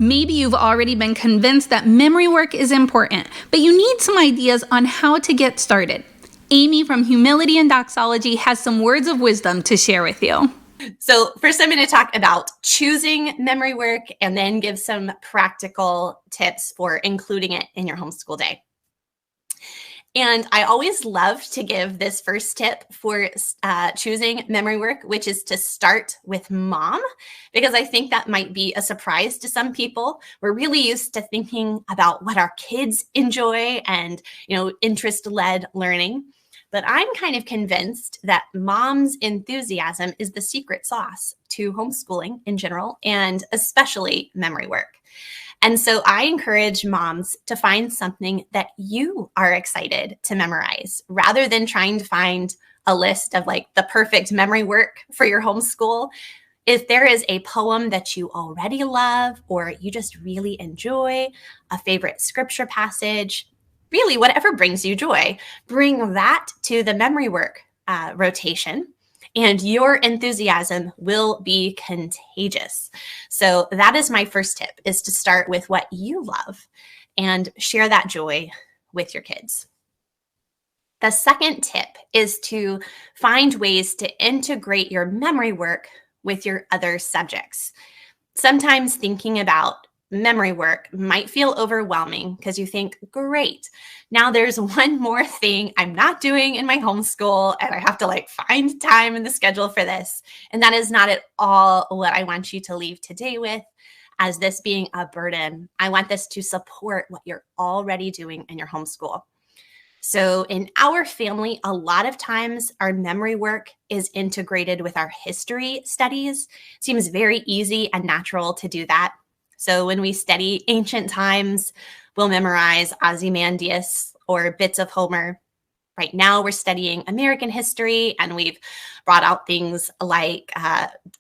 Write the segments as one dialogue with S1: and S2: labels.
S1: Maybe you've already been convinced that memory work is important, but you need some ideas on how to get started. Amy from Humility and Doxology has some words of wisdom to share with you.
S2: So first I'm going to talk about choosing memory work and then give some practical tips for including it in your homeschool day. And I always love to give this first tip for choosing memory work, which is to start with mom, because I think that might be a surprise to some people. We're really used to thinking about what our kids enjoy and, interest-led learning. But I'm kind of convinced that mom's enthusiasm is the secret sauce to homeschooling in general, and especially memory work. And so I encourage moms to find something that you are excited to memorize rather than trying to find a list of like the perfect memory work for your homeschool. If there is a poem that you already love or you just really enjoy, a favorite scripture passage, really whatever brings you joy, bring that to the memory work rotation. And your enthusiasm will be contagious. So that is my first tip, is to start with what you love and share that joy with your kids. The second tip is to find ways to integrate your memory work with your other subjects. Sometimes thinking about memory work might feel overwhelming because you think, great, now there's one more thing I'm not doing in my homeschool and I have to find time in the schedule for this. And that is not at all what I want you to leave today with as this being a burden. I want this to support what you're already doing in your homeschool. So in our family, a lot of times our memory work is integrated with our history studies. It seems very easy and natural to do that. So when we study ancient times, we'll memorize Ozymandias or bits of Homer. Right now we're studying American history, and we've brought out things like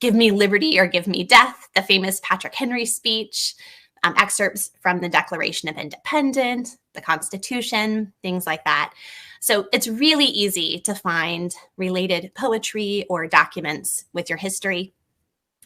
S2: Give Me Liberty or Give Me Death, the famous Patrick Henry speech, excerpts from the Declaration of Independence, the Constitution, things like that. So it's really easy to find related poetry or documents with your history.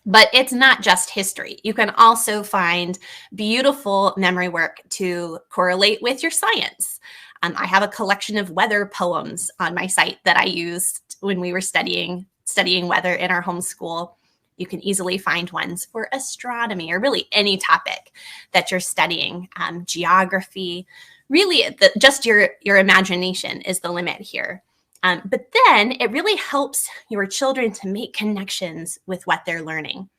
S2: But it's not just history. You can also find beautiful memory work to correlate with your science. I have a collection of weather poems on my site that I used when we were studying weather in our homeschool. You can easily find ones for astronomy or really any topic that you're studying, geography. Really, just your imagination is the limit here. But then it really helps your children to make connections with what they're learning.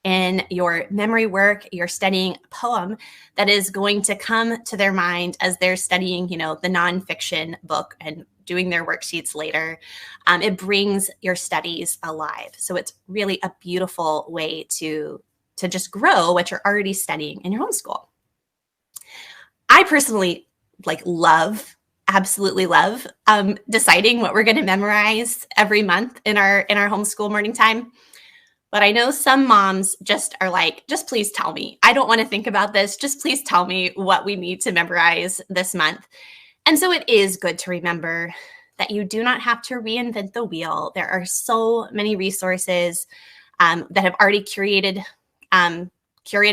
S2: In your memory work, you're studying a poem that is going to come to their mind as they're studying, the nonfiction book and doing their worksheets later. It brings your studies alive. So it's really a beautiful way to just grow what you're already studying in your homeschool. I personally absolutely love deciding what we're going to memorize every month in our homeschool morning time. But I know some moms just are like, just please tell me. I don't want to think about this. Just please tell me what we need to memorize this month. And so it is good to remember that you do not have to reinvent the wheel. There are so many resources that have already curated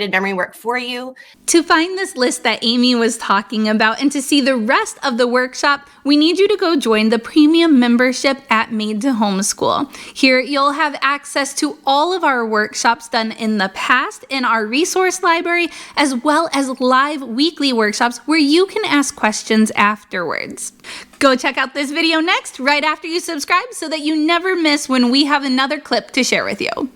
S2: memory work for you.
S1: To find this list that Amy was talking about and to see the rest of the workshop, we need you to go join the premium membership at Made to Homeschool. Here you'll have access to all of our workshops done in the past in our resource library, as well as live weekly workshops where you can ask questions afterwards. Go check out this video next, right after you subscribe, so that you never miss when we have another clip to share with you.